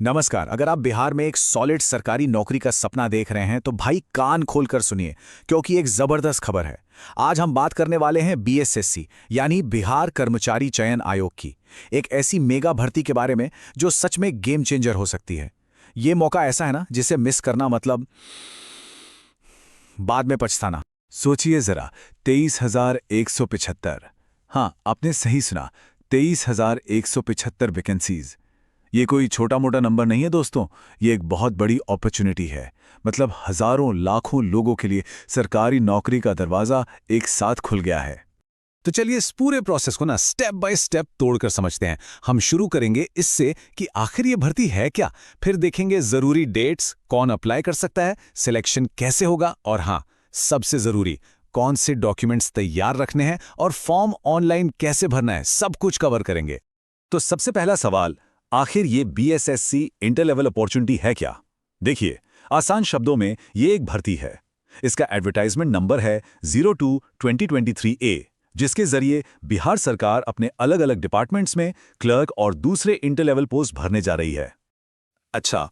नमस्कार। अगर आप बिहार में एक सॉलिड सरकारी नौकरी का सपना देख रहे हैं तो भाई कान खोलकर सुनिए, क्योंकि एक जबरदस्त खबर है। आज हम बात करने वाले हैं बीएसएससी यानी बिहार कर्मचारी चयन आयोग की, एक ऐसी मेगा भर्ती के बारे में जो सच में गेम चेंजर हो सकती है। ये मौका ऐसा है ना जिसे मिस करना मतलब बाद में पछताना। सोचिए जरा, 23,175। हाँ, आपने सही सुना, 23,175 वैकेंसीज। ये कोई छोटा मोटा नंबर नहीं है दोस्तों, ये एक बहुत बड़ी अपॉर्चुनिटी है। मतलब हजारों लाखों लोगों के लिए सरकारी नौकरी का दरवाजा एक साथ खुल गया है। तो चलिए इस पूरे प्रोसेस को ना स्टेप बाय स्टेप तोड़कर समझते हैं। हम शुरू करेंगे इससे कि आखिर ये भर्ती है क्या, फिर देखेंगे जरूरी डेट्स, कौन अप्लाई कर सकता है, सिलेक्शन कैसे होगा, और हाँ, सबसे जरूरी कौन से डॉक्यूमेंट्स तैयार रखने हैं और फॉर्म ऑनलाइन कैसे भरना है, सब कुछ कवर करेंगे। तो सबसे पहला सवाल, आखिर ये बीएसएससी इंटर लेवल अपॉर्चुनिटी है क्या? देखिए, आसान शब्दों में ये एक भर्ती है। इसका एडवर्टाइजमेंट नंबर है 02-2023A, जिसके जरिए बिहार सरकार अपने अलग अलग डिपार्टमेंट्स में क्लर्क और दूसरे इंटर लेवल पोस्ट भरने जा रही है। अच्छा,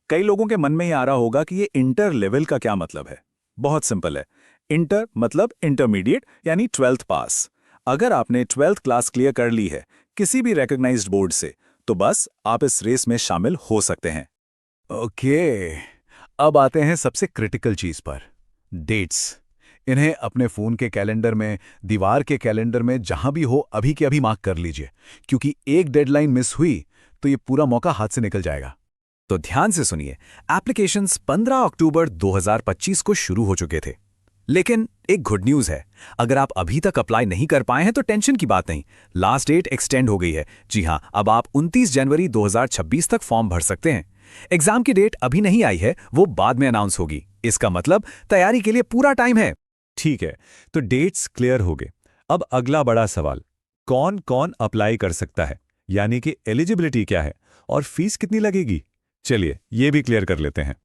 कई लोगों के मन में ये आ रहा होगा कि ये इंटर लेवल का क्या मतलब है। बहुत सिंपल है। इंटर मतलब इंटरमीडिएट यानी 12th पास। अगर आपने 12th क्लास क्लियर कर ली है किसी भी रिकॉग्नाइज्ड बोर्ड से, तो बस आप इस रेस में शामिल हो सकते हैं। ओके, अब आते हैं सबसे क्रिटिकल चीज पर, डेट्स। इन्हें अपने फोन के कैलेंडर में, दीवार के कैलेंडर में, जहां भी हो अभी के अभी मार्क कर लीजिए, क्योंकि एक डेडलाइन मिस हुई तो ये पूरा मौका हाथ से निकल जाएगा। तो ध्यान से सुनिए, एप्लीकेशंस 15 अक्टूबर 2025 को शुरू हो चुके थे। लेकिन एक गुड न्यूज है, अगर आप अभी तक अप्लाई नहीं कर पाए हैं तो टेंशन की बात नहीं, लास्ट डेट एक्सटेंड हो गई है। जी हां, अब आप 29 जनवरी 2026 तक फॉर्म भर सकते हैं। एग्जाम की डेट अभी नहीं आई है, वो बाद में अनाउंस होगी। इसका मतलब तैयारी के लिए पूरा टाइम है। ठीक है, तो डेट्स क्लियर हो गए। अब अगला बड़ा सवाल, कौन कौन अप्लाई कर सकता है, यानी कि एलिजिबिलिटी क्या है और फीस कितनी लगेगी? चलिए ये भी क्लियर कर लेते हैं।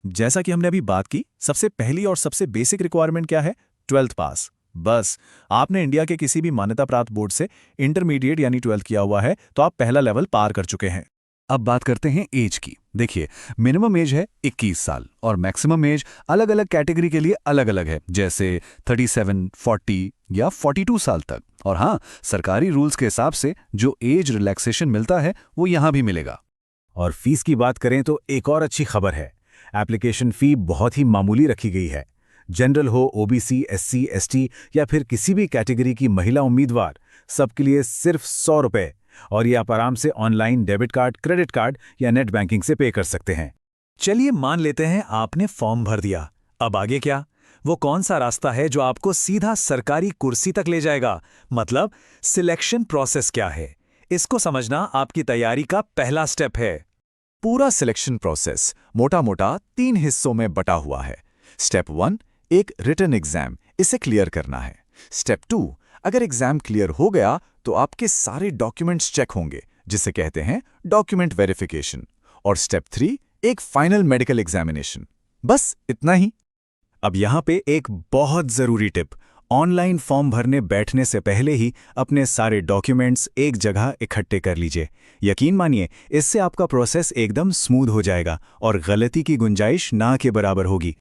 जैसा कि हमने अभी बात की, सबसे पहली और सबसे बेसिक रिक्वायरमेंट क्या है? 12th पास। बस आपने इंडिया के किसी भी मान्यता प्राप्त बोर्ड से इंटरमीडिएट यानी 12th किया हुआ है तो आप पहला लेवल पार कर चुके हैं। अब बात करते हैं एज की। देखिए, मिनिमम एज है 21 साल और मैक्सिमम एज अलग अलग कैटेगरी के लिए अलग अलग है, जैसे 37, 40 या 42 साल तक। और हाँ, सरकारी रूल्स के हिसाब से जो एज रिलैक्सेशन मिलता है वो यहां भी मिलेगा। और फीस की बात करें तो एक और अच्छी खबर है, एप्लीकेशन फी बहुत ही मामूली रखी गई है। जनरल हो, ओबीसी, एससी, एसटी या फिर किसी भी कैटेगरी की महिला उम्मीदवार, सबके लिए सिर्फ 100 रुपए, और ये आप आराम से online debit card, credit card या नेट बैंकिंग से पे कर सकते हैं। चलिए मान लेते हैं आपने फॉर्म भर दिया, अब आगे क्या? वो कौन सा रास्ता है जो आपको सीधा सरकारी कुर्सी तक ले जाएगा? मतलब सिलेक्शन प्रोसेस क्या है, इसको समझना आपकी तैयारी का पहला स्टेप है। पूरा सिलेक्शन प्रोसेस मोटा मोटा 3 हिस्सों में बटा हुआ है। स्टेप 1, एक रिटन एग्जाम, इसे क्लियर करना है। स्टेप 2, अगर एग्जाम क्लियर हो गया तो आपके सारे डॉक्यूमेंट्स चेक होंगे, जिसे कहते हैं डॉक्यूमेंट वेरिफिकेशन। और स्टेप 3, एक फाइनल मेडिकल एग्जामिनेशन। बस इतना ही। अब यहां पे एक बहुत जरूरी टिप, ऑनलाइन फॉर्म भरने बैठने से पहले ही अपने सारे डॉक्यूमेंट्स एक जगह इकट्ठे कर लीजिए। यकीन मानिए, इससे आपका प्रोसेस एकदम स्मूथ हो जाएगा और गलती की गुंजाइश ना के बराबर होगी।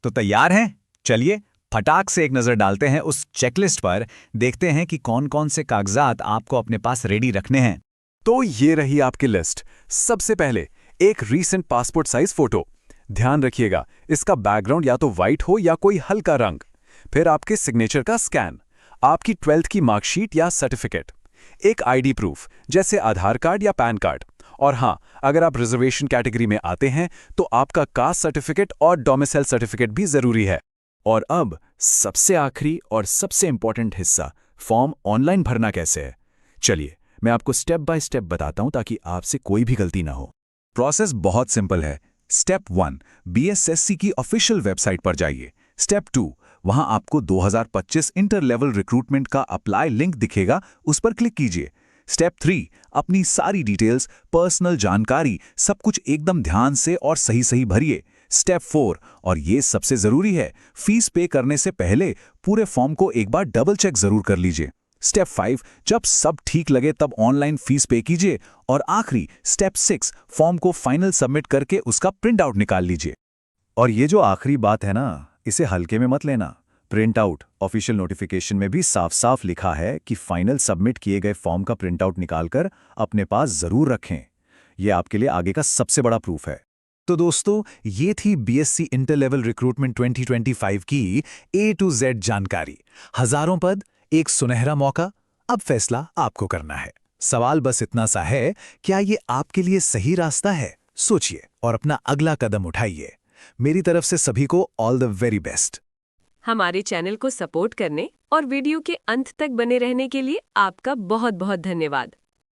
तो तैयार हैं? चलिए फटाक से एक नजर डालते हैं उस चेकलिस्ट पर, देखते हैं कि कौन कौन से कागजात आपको अपने पास रेडी रखने हैं। तो ये रही आपकी लिस्ट। सबसे पहले एक रीसेंट पासपोर्ट साइज फोटो। ध्यान रखिएगा, इसका बैकग्राउंड या तो व्हाइट हो या कोई हल्का रंग। फिर आपके सिग्नेचर का स्कैन, आपकी 12th की मार्कशीट या सर्टिफिकेट, एक आईडी प्रूफ जैसे आधार कार्ड या पैन कार्ड, और हाँ, अगर आप रिजर्वेशन कैटेगरी में आते हैं तो आपका कास्ट सर्टिफिकेट और डोमिसाइल सर्टिफिकेट भी जरूरी है। और अब सबसे आखिरी और सबसे इंपॉर्टेंट हिस्सा, फॉर्म ऑनलाइन भरना कैसे है। चलिए मैं आपको स्टेप बाय स्टेप बताता हूं ताकि आपसे कोई भी गलती ना हो। प्रोसेस बहुत सिंपल है। स्टेप 1, बीएसएससी की ऑफिशियल वेबसाइट पर जाइए। स्टेप 2, वहां आपको 2025 इंटर लेवल रिक्रूटमेंट का अप्लाई लिंक दिखेगा, उस पर क्लिक कीजिए। स्टेप 3, अपनी सारी डिटेल्स, पर्सनल जानकारी, सब कुछ एकदम ध्यान से और सही सही भरिए। स्टेप 4, और ये सबसे जरूरी है, फीस पे करने से पहले पूरे फॉर्म को एक बार डबल चेक जरूर कर लीजिए। स्टेप 5, जब सब ठीक लगे तब ऑनलाइन फीस पे कीजिए। और आखिरी स्टेप 6, फॉर्म को फाइनल सबमिट करके उसका प्रिंट आउट निकाल लीजिए। और ये जो आखिरी बात है ना, इसे हल्के में मत लेना। प्रिंट आउट ऑफिशियल नोटिफिकेशन में भी साफ साफ लिखा है कि फाइनल सबमिट किए गए फॉर्म का प्रिंट आउट निकालकर अपने पास जरूर रखें। यह आपके लिए आगे का सबसे बड़ा प्रूफ है। तो दोस्तों, ये थी बीएससी इंटर लेवल रिक्रूटमेंट 2025 की A to Z जानकारी। हजारों पद, एक सुनहरा मौका, अब फैसला आपको करना है। सवाल बस इतना सा है, क्या ये आपके लिए सही रास्ता है? सोचिए और अपना अगला कदम उठाइए। मेरी तरफ से सभी को ऑल द वेरी बेस्ट। हमारे चैनल को सपोर्ट करने और वीडियो के अंत तक बने रहने के लिए आपका बहुत बहुत धन्यवाद।